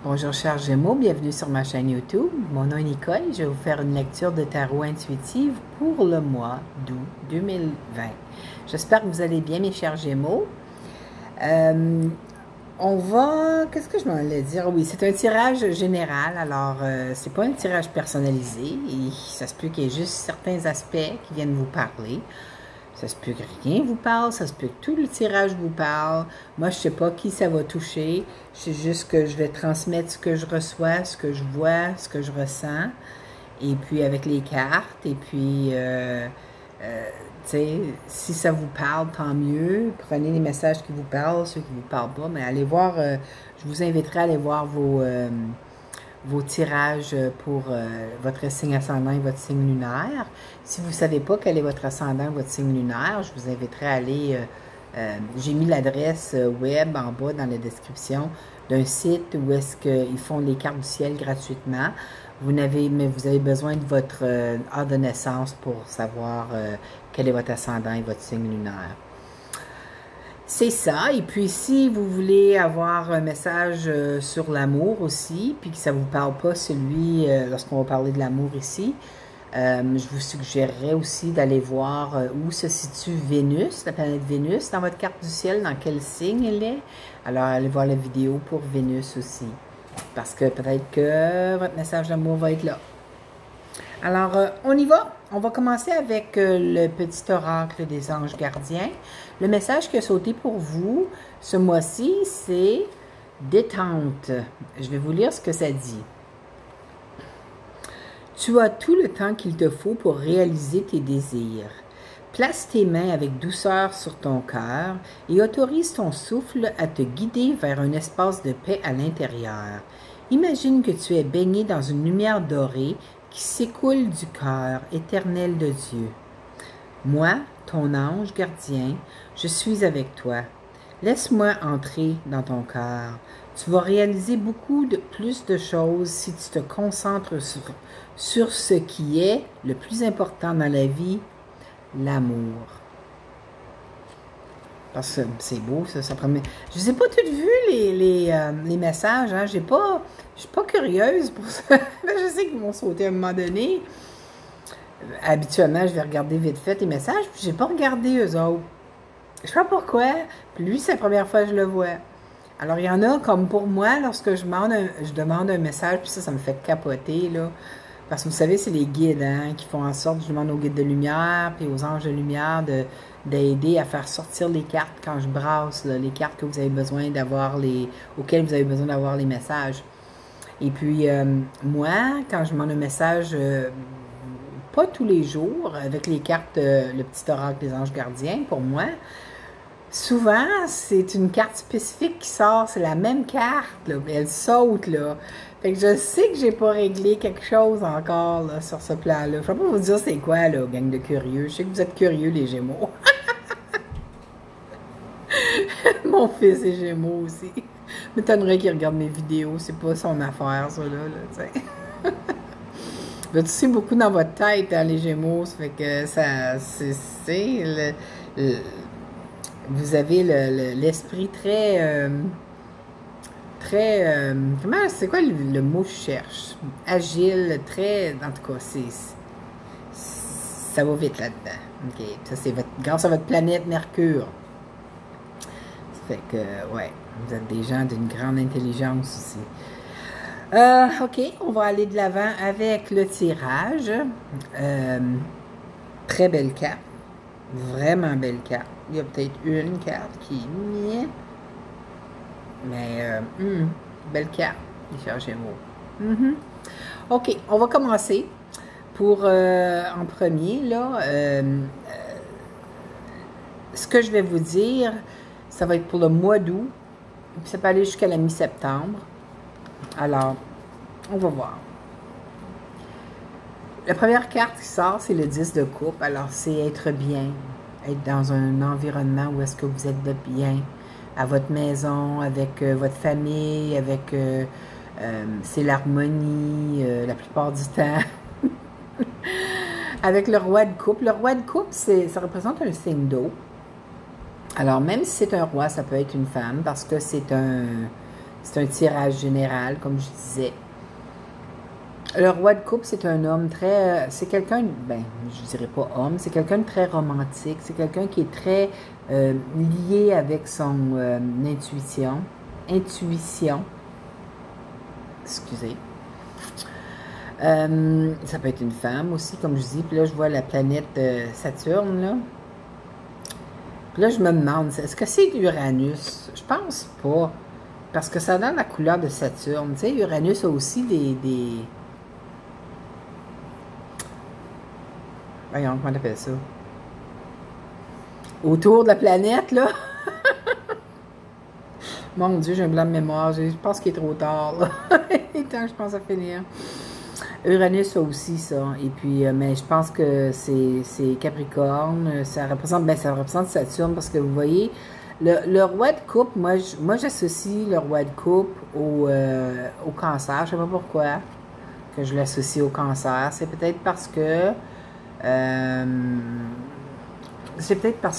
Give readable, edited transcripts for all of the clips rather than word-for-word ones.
Bonjour chers Gémeaux, bienvenue sur ma chaîne YouTube. Mon nom est Nicole, je vais vous faire une lecture de tarot intuitive pour le mois d'août 2020. J'espère que vous allez bien mes chers Gémeaux. Qu'est-ce que je m'en allais dire? Oui, c'est un tirage général, alors c'est pas un tirage personnalisé. Et ça se peut qu'il y ait juste certains aspects qui viennent vous parler. Ça se peut que rien vous parle, ça se peut que tout le tirage vous parle. Moi, je ne sais pas qui ça va toucher. Je sais juste que je vais transmettre ce que je reçois, ce que je vois, ce que je ressens. Et puis avec les cartes. Et puis, tu sais, si ça vous parle, tant mieux. Prenez les messages qui vous parlent, ceux qui ne vous parlent pas. Mais allez voir, je vous inviterai à aller voir vos tirages pour votre signe ascendant et votre signe lunaire. Si vous ne savez pas quel est votre ascendant et votre signe lunaire, je vous inviterai à aller, j'ai mis l'adresse web en bas dans la description d'un site où est-ce qu'ils font les cartes du ciel gratuitement. Mais vous avez besoin de votre heure de naissance pour savoir quel est votre ascendant et votre signe lunaire. C'est ça, et puis si vous voulez avoir un message sur l'amour aussi, puis que ça ne vous parle pas celui, lorsqu'on va parler de l'amour ici, je vous suggérerais aussi d'aller voir où se situe Vénus, la planète Vénus, dans votre carte du ciel, dans quel signe elle est. Alors allez voir la vidéo pour Vénus aussi, parce que peut-être que votre message d'amour va être là. Alors, on y va. On va commencer avec le petit oracle des anges gardiens. Le message qui a sauté pour vous ce mois-ci, c'est détente. Je vais vous lire ce que ça dit. Tu as tout le temps qu'il te faut pour réaliser tes désirs. Place tes mains avec douceur sur ton cœur et autorise ton souffle à te guider vers un espace de paix à l'intérieur. Imagine que tu es baigné dans une lumière dorée qui s'écoule du cœur éternel de Dieu. Moi, ton ange gardien, je suis avec toi. Laisse-moi entrer dans ton cœur. Tu vas réaliser plus de choses si tu te concentres sur ce qui est le plus important dans la vie, l'amour. Parce que c'est beau, ça promet. Je ne les ai pas toutes vues, les messages. Hein? Je ne suis pas curieuse pour ça. Je sais qu'ils vont sauter à un moment donné. Habituellement, je vais regarder vite fait les messages, puis je n'ai pas regardé eux autres. Je ne sais pas pourquoi. Puis lui, c'est la première fois que je le vois. Alors, il y en a, comme pour moi, lorsque je demande un message, puis ça me fait capoter, là. Parce que vous savez, c'est les guides hein, qui font en sorte, je demande aux guides de lumière, puis aux anges de lumière d'aider à faire sortir les cartes quand je brasse, là, les cartes que vous avez besoin d'avoir, auxquelles vous avez besoin d'avoir les messages. Et puis, moi, quand je demande un message, pas tous les jours, avec les cartes, le petit oracle des anges gardiens, pour moi, souvent, c'est une carte spécifique qui sort, c'est la même carte, là, mais elle saute, là. Fait que je sais que j'ai pas réglé quelque chose encore, là, sur ce plan-là. Je ne vais pas vous dire c'est quoi, là, gang de curieux. Je sais que vous êtes curieux, les Gémeaux. Mon fils est Gémeaux aussi. M'étonnerait qu'il regarde mes vidéos, c'est pas son affaire, ça, là, tu sais. Vous êtes aussi beaucoup dans votre tête, hein, les Gémeaux, ça fait que ça, vous avez l'esprit très, c'est quoi le mot que je cherche? Agile, très, en tout cas, ça va vite là-dedans. OK, ça c'est grâce à votre planète Mercure. Ça fait que, ouais, vous êtes des gens d'une grande intelligence aussi. OK, on va aller de l'avant avec le tirage. Très belle carte. Vraiment belle carte. Il y a peut-être une carte qui est... Mais, belle carte, les chers Gémeaux. OK, on va commencer pour, en premier, là, ce que je vais vous dire, ça va être pour le mois d'août, puis ça peut aller jusqu'à la mi-septembre. Alors, on va voir. La première carte qui sort, c'est le 10 de coupe. Alors, c'est être bien, être dans un environnement où est-ce que vous êtes de bien, à votre maison, avec votre famille, avec... c'est l'harmonie la plupart du temps. Avec le roi de coupe. Le roi de coupe, ça représente un signe d'eau. Alors, même si c'est un roi, ça peut être une femme, parce que c'est un C'est un tirage général, comme je disais. Le roi de coupe, c'est un homme très... c'est quelqu'un, ben, je dirais pas homme, c'est quelqu'un de très romantique. C'est quelqu'un qui est très lié avec son intuition. Intuition. Excusez. Ça peut être une femme aussi, comme je dis. Puis là, je vois la planète Saturne, là. Puis là, je me demande, est-ce que c'est Uranus? Je pense pas. Parce que ça donne la couleur de Saturne. Tu sais, Uranus a aussi des... Voyons, comment on appelle ça? Autour de la planète, là. Mon Dieu, j'ai un blanc de mémoire. Je pense qu'il est trop tard, là. Il est temps que je pense à finir. Uranus a aussi ça. Et puis, mais je pense que c'est Capricorne. Ça représente, ben, ça représente Saturne parce que vous voyez, le roi de coupe, moi j'associe le roi de coupe au cancer. Je ne sais pas pourquoi que je l'associe au cancer. C'est peut-être parce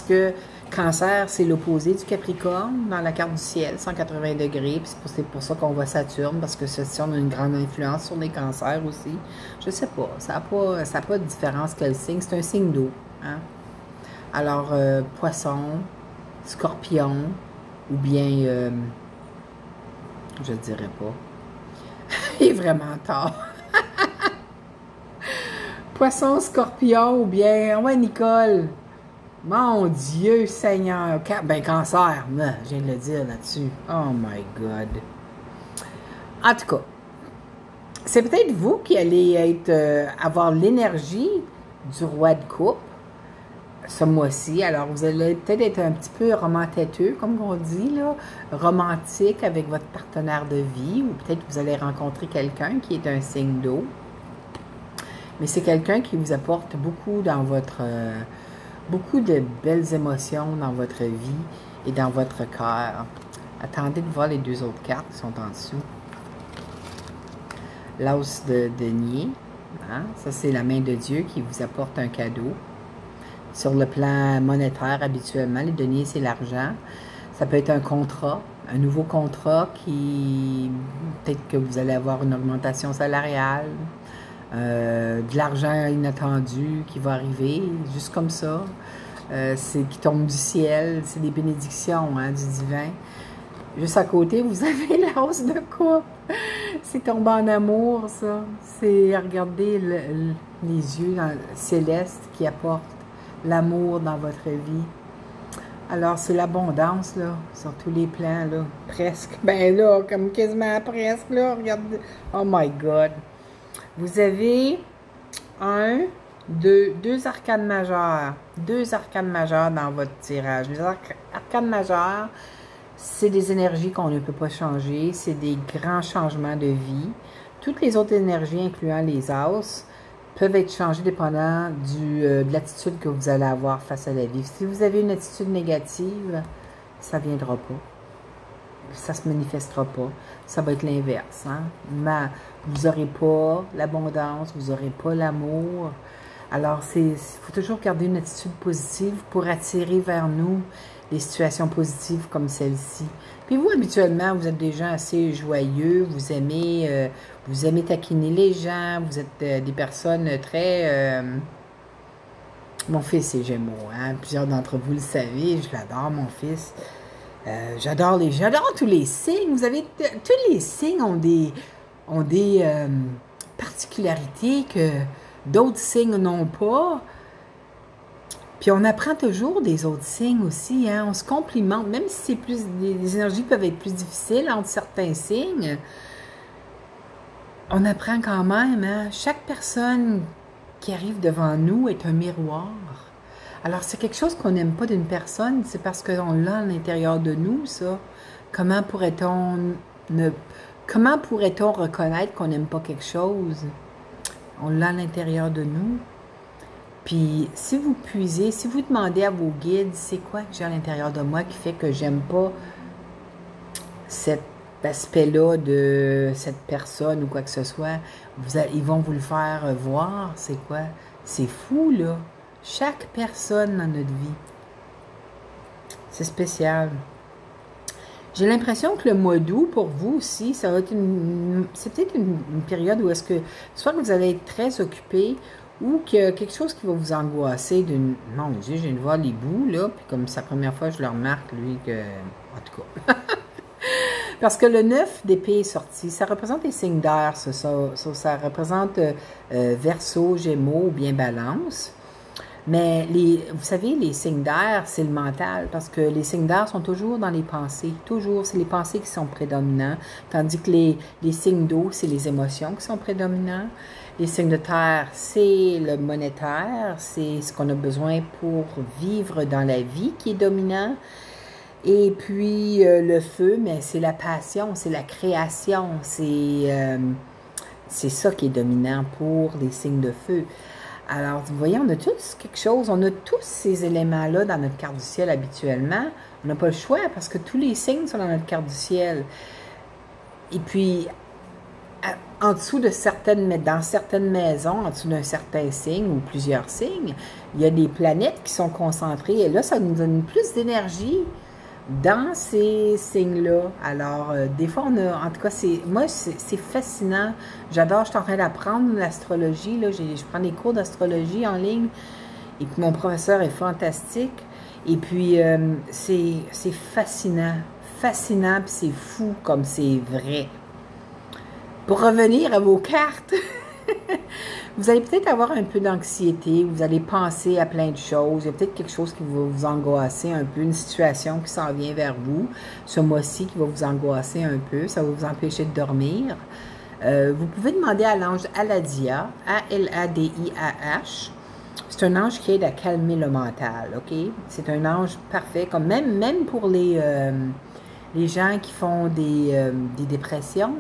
que Cancer, c'est l'opposé du Capricorne dans la carte du ciel, 180 degrés. Puis c'est pour ça qu'on voit Saturne, parce que Saturne a une grande influence sur les cancers aussi. Je sais pas, ça n'a pas de différence quel signe. C'est un signe d'eau. Hein? Alors, Poisson, Scorpion, ou bien, je dirais pas. Il est vraiment tard. Poisson, Scorpion, ou bien, ouais, Nicole. Mon Dieu, Seigneur. Ben, cancer. Je viens de le dire là-dessus. Oh my God. En tout cas, c'est peut-être vous qui allez avoir l'énergie du roi de coupe ce mois-ci. Alors, vous allez peut-être être un petit peu romantéteux, comme on dit, là. Romantique avec votre partenaire de vie. Ou peut-être que vous allez rencontrer quelqu'un qui est un signe d'eau. Mais c'est quelqu'un qui vous apporte beaucoup dans votre... beaucoup de belles émotions dans votre vie et dans votre cœur. Attendez de voir les deux autres cartes qui sont en dessous. L'as de denier. Hein? Ça, c'est la main de Dieu qui vous apporte un cadeau. Sur le plan monétaire, habituellement, les deniers, c'est l'argent. Ça peut être un contrat, un nouveau contrat qui... Peut-être que vous allez avoir une augmentation salariale. De l'argent inattendu qui va arriver, juste comme ça. C'est qui tombe du ciel, c'est des bénédictions hein, du divin. Juste à côté, vous avez la hausse de coupe. C'est tomber en amour, ça. C'est regarder les yeux célestes qui apportent l'amour dans votre vie. Alors, c'est l'abondance, là, sur tous les plans, là, presque. Ben là, comme quasiment presque, là, regardez. Oh my God! Vous avez deux arcanes majeures. Deux arcanes majeures dans votre tirage. Les arcanes majeures, c'est des énergies qu'on ne peut pas changer. C'est des grands changements de vie. Toutes les autres énergies, incluant les as, peuvent être changées dépendant de l'attitude que vous allez avoir face à la vie. Si vous avez une attitude négative, ça ne viendra pas. Ça ne se manifestera pas. Ça va être l'inverse. Hein? Mais vous n'aurez pas l'abondance, vous n'aurez pas l'amour. Alors, il faut toujours garder une attitude positive pour attirer vers nous des situations positives comme celle-ci. Puis vous, habituellement, vous êtes des gens assez joyeux, vous aimez taquiner les gens, vous êtes des personnes très... Mon fils est Gémeaux, hein? Plusieurs d'entre vous le savez, je l'adore, mon fils. J'adore tous les signes. Vous avez tous les signes ont des particularités que d'autres signes n'ont pas. Puis on apprend toujours des autres signes aussi. Hein? On se complimente, même si les énergies peuvent être plus difficiles entre certains signes. On apprend quand même. Hein? Chaque personne qui arrive devant nous est un miroir. Alors, c'est quelque chose qu'on n'aime pas d'une personne, c'est parce qu'on l'a à l'intérieur de nous, ça. Comment pourrait-on reconnaître qu'on n'aime pas quelque chose? On l'a à l'intérieur de nous. Puis, si vous demandez à vos guides, c'est quoi que j'ai à l'intérieur de moi qui fait que j'aime pas cet aspect-là de cette personne ou quoi que ce soit, ils vont vous le faire voir, c'est quoi? C'est fou, là. Chaque personne dans notre vie. C'est spécial. J'ai l'impression que le mois d'août, pour vous aussi, ça va être c'est peut-être une période où est-ce que, soit que vous allez être très occupé, ou qu'il y a quelque chose qui va vous angoisser d'une... Mon Dieu, je viens de voir les bouts, là, puis comme c'est la première fois que je le remarque, lui, que... En tout cas. Parce que le 9 d'épée est sorti, ça représente les signes d'air, ça représente Verseau, Gémeaux ou bien Balance. Mais vous savez, les signes d'air, c'est le mental, parce que les signes d'air sont toujours dans les pensées, toujours, c'est les pensées qui sont prédominants, tandis que les signes d'eau, c'est les émotions qui sont prédominants. Les signes de terre, c'est le monétaire, c'est ce qu'on a besoin pour vivre dans la vie qui est dominant. Et puis le feu, mais c'est la passion, c'est la création, c'est ça qui est dominant pour les signes de feu. Alors, vous voyez, on a tous quelque chose, on a tous ces éléments-là dans notre carte du ciel habituellement. On n'a pas le choix parce que tous les signes sont dans notre carte du ciel. Et puis, en dessous de dans certaines maisons, en dessous d'un certain signe ou plusieurs signes, il y a des planètes qui sont concentrées. Et là, ça nous donne plus d'énergie dans ces signes-là. Alors, des fois, en tout cas, moi, c'est fascinant. J'adore, je suis en train d'apprendre l'astrologie, là. Je prends des cours d'astrologie en ligne, et puis mon professeur est fantastique. Et puis, c'est fascinant. Fascinant, puis c'est fou comme c'est vrai. Pour revenir à vos cartes, vous allez peut-être avoir un peu d'anxiété, vous allez penser à plein de choses, il y a peut-être quelque chose qui va vous angoisser un peu, une situation qui s'en vient vers vous, ce mois-ci qui va vous angoisser un peu, ça va vous empêcher de dormir. Vous pouvez demander à l'ange Aladia, A-L-A-D-I-A-H, c'est un ange qui aide à calmer le mental, ok? C'est un ange parfait, comme même pour les gens qui font des dépressions.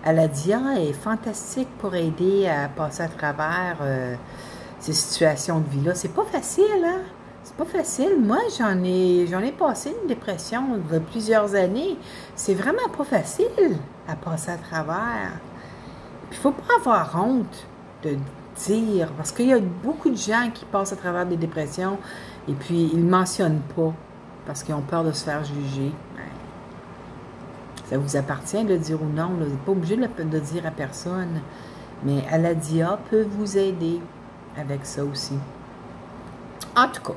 Aladia est fantastique pour aider à passer à travers ces situations de vie-là. C'est pas facile, hein? C'est pas facile. Moi, j'en ai passé une dépression de plusieurs années. C'est vraiment pas facile à passer à travers. Puis, il faut pas avoir honte de dire, parce qu'il y a beaucoup de gens qui passent à travers des dépressions et puis ils ne mentionnent pas parce qu'ils ont peur de se faire juger. Ça vous appartient de le dire ou non. Vous n'êtes pas obligé de le dire à personne. Mais Aladia peut vous aider avec ça aussi. En tout cas,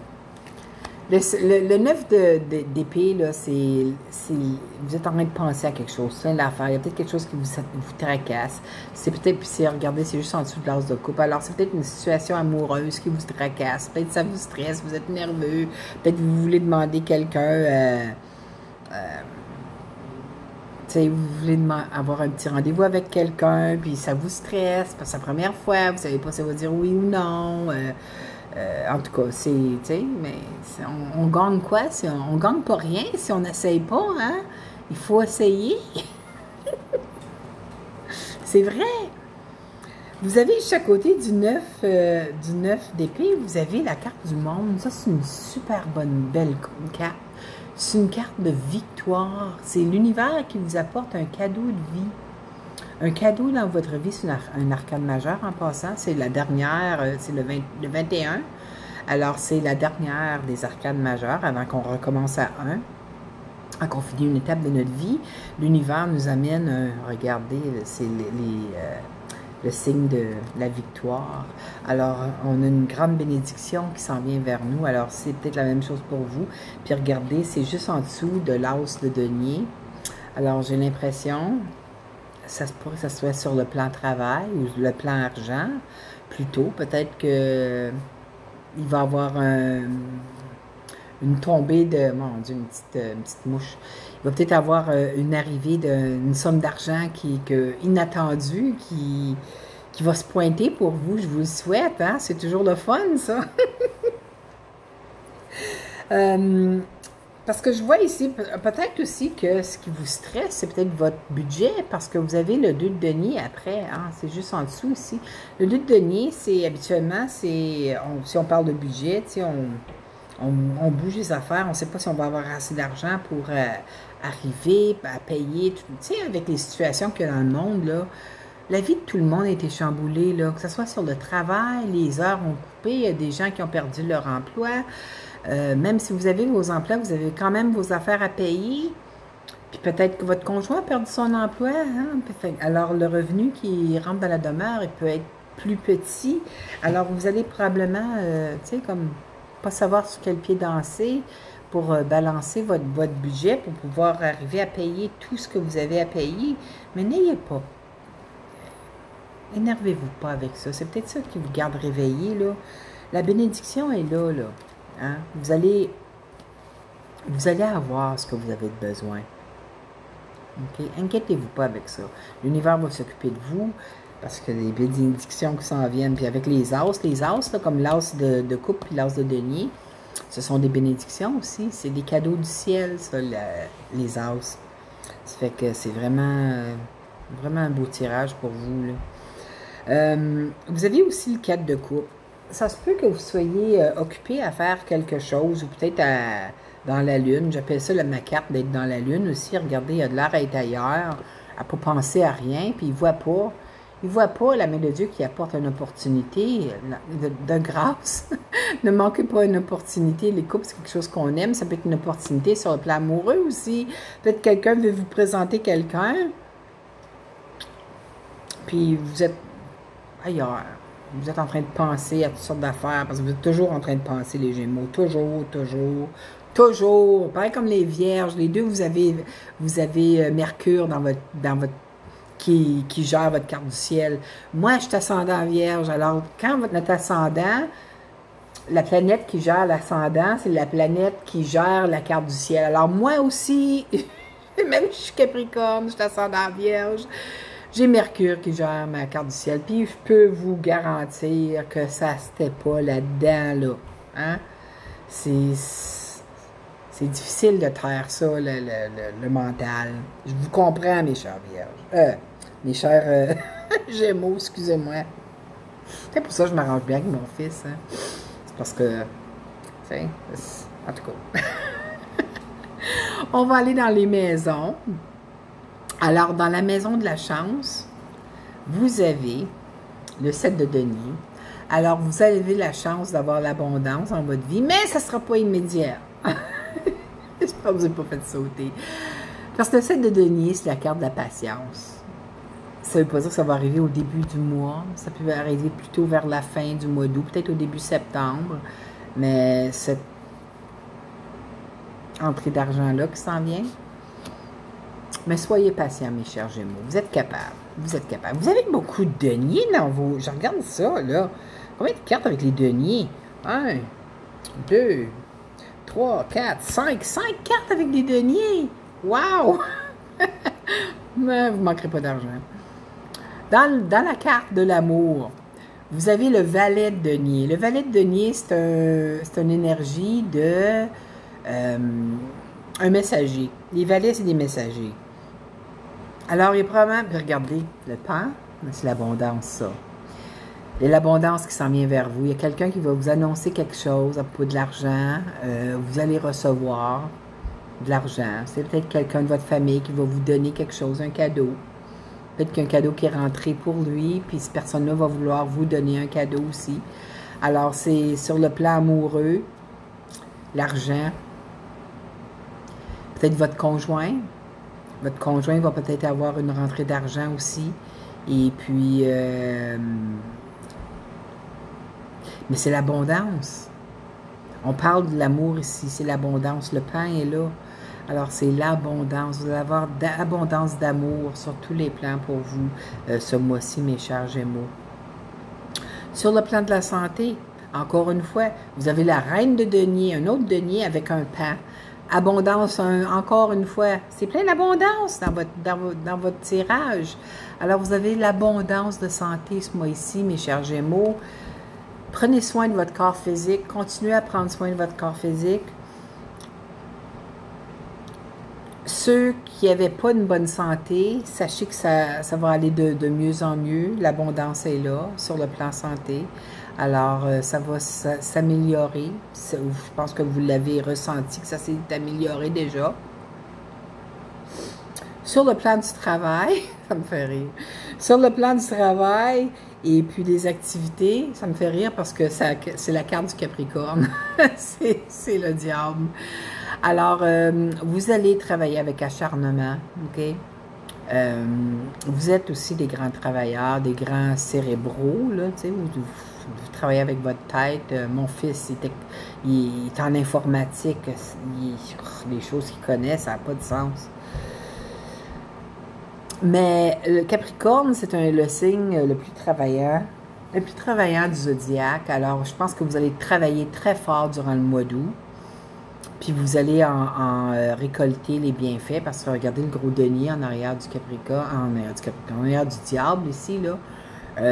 le 9 d'épée, là, vous êtes en train de penser à quelque chose, plein d'affaires. Il y a peut-être quelque chose qui vous tracasse. C'est peut-être, puis regardez, c'est juste en dessous de l'as de coupe. Alors, c'est peut-être une situation amoureuse qui vous tracasse. Peut-être ça vous stresse, vous êtes nerveux. Peut-être vous voulez demander quelqu'un... vous voulez avoir un petit rendez-vous avec quelqu'un, puis ça vous stresse, parce que c'est la première fois, vous ne savez pas si ça va dire oui ou non. En tout cas, mais on gagne quoi? On gagne pas rien si on n'essaye pas, hein? Il faut essayer. C'est vrai. Vous avez juste à côté du 9 d'épée, vous avez la carte du monde. Ça, c'est une super belle carte. C'est une carte de victoire. C'est l'univers qui vous apporte un cadeau de vie. Un cadeau dans votre vie, c'est un arcane majeur en passant. C'est la dernière, c'est le 21. Alors, c'est la dernière des arcanes majeures avant qu'on recommence à 1. Quand on finit une étape de notre vie, l'univers nous amène, regardez, c'est le signe de la victoire. Alors, on a une grande bénédiction qui s'en vient vers nous. Alors, c'est peut-être la même chose pour vous. Puis regardez, c'est juste en dessous de l'as de denier. Alors, j'ai l'impression, ça se pourrait que ça soit sur le plan travail ou le plan argent, plutôt. Peut-être que il va y avoir une tombée de, mon Dieu, une petite mouche. Il va peut-être avoir une arrivée d'une somme d'argent inattendue qui va se pointer pour vous. Je vous le souhaite, hein? C'est toujours le fun, ça. Parce que je vois ici, peut-être aussi que ce qui vous stresse, c'est peut-être votre budget, parce que vous avez le 2 de denier après, hein? C'est juste en dessous ici. Le 2 de denier, c'est habituellement, si on parle de budget, tu sais, on bouge les affaires, on ne sait pas si on va avoir assez d'argent pour arriver à payer, tu sais, avec les situations qu'il y a dans le monde, là, la vie de tout le monde a été chamboulée, là, que ce soit sur le travail, les heures ont coupé, il y a des gens qui ont perdu leur emploi, même si vous avez vos emplois, vous avez quand même vos affaires à payer, Puis peut-être que votre conjoint a perdu son emploi, hein? Alors le revenu qui rentre dans la demeure, il peut être plus petit. Alors vous allez probablement, tu sais, comme pas savoir sur quel pied danser pour balancer votre budget, pour pouvoir arriver à payer tout ce que vous avez à payer. Mais n'ayez pas. Énervez-vous pas avec ça. C'est peut-être ça qui vous garde réveillé, là. La bénédiction est là, là. Hein? Vous allez avoir ce que vous avez besoin. OK? Inquiétez-vous pas avec ça. L'univers va s'occuper de vous parce que les bénédictions qui s'en viennent, puis avec les as, là, comme l'as de coupe et l'as de denier, ce sont des bénédictions aussi. C'est des cadeaux du ciel, ça, les as. Ça fait que c'est vraiment, vraiment un beau tirage pour vous, là. Vous avez aussi le 4 de coupe. Ça se peut que vous soyez occupé à faire quelque chose, ou peut-être dans la lune. J'appelle ça ma carte d'être dans la lune aussi. Regardez, il y a de l'air à être ailleurs, à ne pas penser à rien, puis il ne voit pas la main de Dieu qui apporte une opportunité de grâce. Ne manquez pas une opportunité. Les couples, c'est quelque chose qu'on aime. Ça peut être une opportunité sur le plan amoureux aussi. Peut-être quelqu'un veut vous présenter quelqu'un, puis vous êtes ailleurs. Vous êtes en train de penser à toutes sortes d'affaires, parce que vous êtes toujours en train de penser, les Gémeaux. Toujours, toujours, toujours. Pareil comme les Vierges. Les deux, vous avez Mercure dans votre qui gère votre carte du ciel. Moi, je suis ascendant Vierge. Alors, quand notre ascendant, la planète qui gère l'ascendant, c'est la planète qui gère la carte du ciel. Alors, moi aussi, même si je suis Capricorne, je suis ascendant Vierge, j'ai Mercure qui gère ma carte du ciel. Puis, je peux vous garantir que ça c'était pas là-dedans, là. Hein? C'est difficile de taire ça, le mental. Je vous comprends, mes chers Vierges. Mes chers Gémeaux, excusez-moi. C'est pour ça que je m'arrange bien avec mon fils. Hein? C'est parce que, tu sais, en tout cas. On va aller dans les maisons. Alors, dans la maison de la chance, vous avez le 7 de denier. Alors, vous avez la chance d'avoir l'abondance dans votre vie, mais ça ne sera pas immédiat. J'espère que vous n'avez pas fait sauter. Parce que le 7 de denier, c'est la carte de la patience. Ça ne veut pas dire que ça va arriver au début du mois. Ça peut arriver plutôt vers la fin du mois d'août, peut-être au début septembre. Mais cette entrée d'argent-là qui s'en vient. Mais soyez patients, mes chers Gémeaux. Vous êtes capables. Vous êtes capables. Vous avez beaucoup de deniers dans vos... Je regarde ça, là. Combien de cartes avec les deniers? 1, 2, 3, 4, 5. 5 cartes avec des deniers. Wow! Mais vous ne manquerez pas d'argent. Dans la carte de l'amour, vous avez le valet de denier. Le valet de denier, c'est une énergie de... un messager. Les valets, c'est des messagers. Alors, il y a probablement... Regardez, le pan, c'est l'abondance, ça. Il y a l'abondance qui s'en vient vers vous. Il y a quelqu'un qui va vous annoncer quelque chose à propos de l'argent. Vous allez recevoir de l'argent. C'est peut-être quelqu'un de votre famille qui va vous donner quelque chose, un cadeau. Peut-être qu'un cadeau qui est rentré pour lui, puis cette personne-là va vouloir vous donner un cadeau aussi. Alors, c'est sur le plan amoureux, l'argent. Peut-être votre conjoint. Votre conjoint va peut-être avoir une rentrée d'argent aussi. Et puis... mais c'est l'abondance. On parle de l'amour ici, c'est l'abondance. Le pain est là. Alors, c'est l'abondance. Vous allez avoir abondance d'amour sur tous les plans pour vous ce mois-ci, mes chers Gémeaux. Sur le plan de la santé, encore une fois, vous avez la reine de denier, un autre denier avec un pain. Abondance, encore une fois, c'est plein d'abondance dans votre tirage. Alors, vous avez l'abondance de santé ce mois-ci, mes chers Gémeaux. Prenez soin de votre corps physique. Continuez à prendre soin de votre corps physique. Ceux qui n'avaient pas une bonne santé, sachez que ça va aller de mieux en mieux. L'abondance est là sur le plan santé. Alors, ça va s'améliorer. Je pense que vous l'avez ressenti, que ça s'est amélioré déjà. Sur le plan du travail, ça me fait rire. Sur le plan du travail et puis des activités, ça me fait rire parce que c'est la carte du Capricorne. C'est le diable. Alors, vous allez travailler avec acharnement, OK? Vous êtes aussi des grands travailleurs, des grands cérébraux, là, tu sais, vous travaillez avec votre tête. Mon fils, il est en informatique. Les choses qu'il connaît, ça n'a pas de sens. Mais le Capricorne, c'est le signe le plus travaillant du zodiaque. Alors, je pense que vous allez travailler très fort durant le mois d'août. Puis vous allez en récolter les bienfaits, parce que regardez le gros denier en arrière du Capricorne, en arrière du diable ici, là.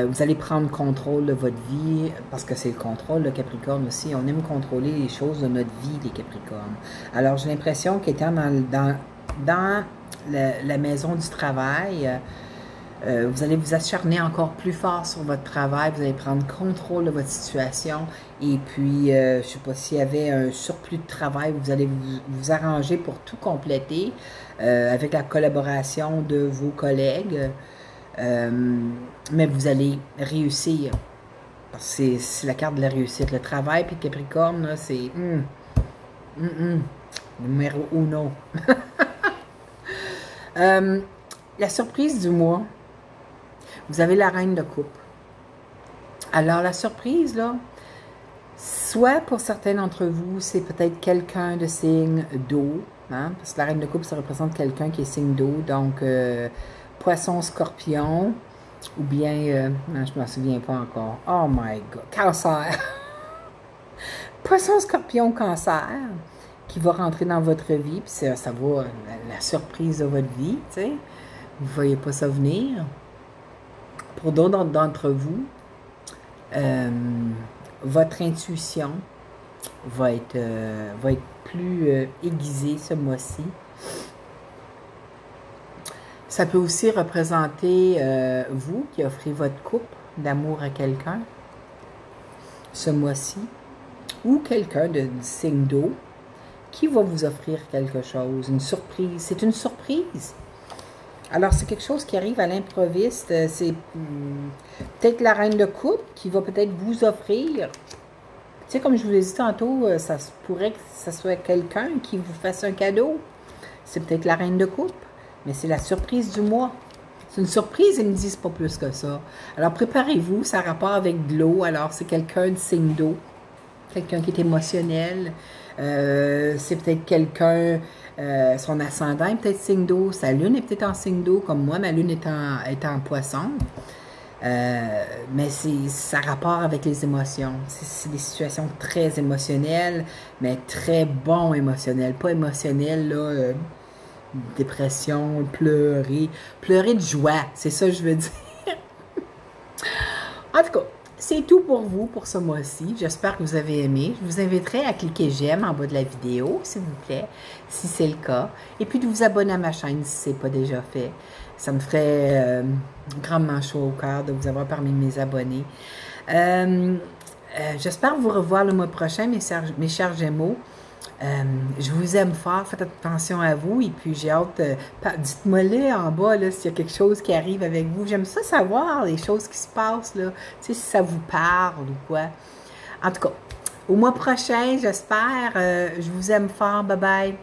Vous allez prendre contrôle de votre vie, parce que c'est le contrôle, le Capricorne aussi. On aime contrôler les choses de notre vie, les Capricornes. Alors, j'ai l'impression qu'étant dans la maison du travail, vous allez vous acharner encore plus fort sur votre travail, vous allez prendre contrôle de votre situation, et puis, je ne sais pas, s'il y avait un surplus de travail, vous allez vous arranger pour tout compléter avec la collaboration de vos collègues, mais vous allez réussir, parce que c'est la carte de la réussite. Le travail, puis le Capricorne, c'est numéro uno. La surprise du mois. Vous avez la reine de coupe. Alors, la surprise, là, soit pour certains d'entre vous, c'est peut-être quelqu'un de signe d'eau, hein, parce que la reine de coupe, ça représente quelqu'un qui est signe d'eau, donc poisson, scorpion, ou bien, non, je ne m'en souviens pas encore. Oh my God, cancer. Poisson, scorpion, cancer, qui va rentrer dans votre vie, puis ça va, la surprise de votre vie, tu sais. Vous ne voyez pas ça venir. Pour d'autres d'entre vous, votre intuition va être plus aiguisée ce mois-ci. Ça peut aussi représenter vous qui offrez votre coupe d'amour à quelqu'un ce mois-ci, ou quelqu'un du signe d'eau qui va vous offrir quelque chose, une surprise. C'est une surprise. Alors, c'est quelque chose qui arrive à l'improviste. C'est peut-être la reine de coupe qui va peut-être vous offrir. Tu sais, comme je vous l'ai dit tantôt, ça se pourrait que ce soit quelqu'un qui vous fasse un cadeau. C'est peut-être la reine de coupe, mais c'est la surprise du mois. C'est une surprise, ils ne me disent pas plus que ça. Alors, préparez-vous, ça a rapport avec de l'eau. Alors, c'est quelqu'un de signe d'eau, quelqu'un qui est émotionnel. C'est peut-être quelqu'un... son ascendant est peut-être signe d'eau, sa lune est peut-être en signe d'eau, comme moi, ma lune est en poisson. Mais ça a rapport avec les émotions. C'est des situations très émotionnelles, mais très bon émotionnelles. Pas émotionnelles, là, dépression, pleurer de joie, c'est ça que je veux dire. En tout cas, c'est tout pour vous pour ce mois-ci. J'espère que vous avez aimé. Je vous inviterai à cliquer j'aime en bas de la vidéo, s'il vous plaît, si c'est le cas. Et puis de vous abonner à ma chaîne si ce n'est pas déjà fait. Ça me ferait grandement chaud au cœur de vous avoir parmi mes abonnés. J'espère vous revoir le mois prochain, mes chers Gémeaux. Je vous aime fort, faites attention à vous, et puis j'ai hâte, dites-moi-le en bas s'il y a quelque chose qui arrive avec vous. J'aime ça savoir les choses qui se passent, là, tu sais, si ça vous parle ou quoi. En tout cas, au mois prochain, j'espère, je vous aime fort, bye bye.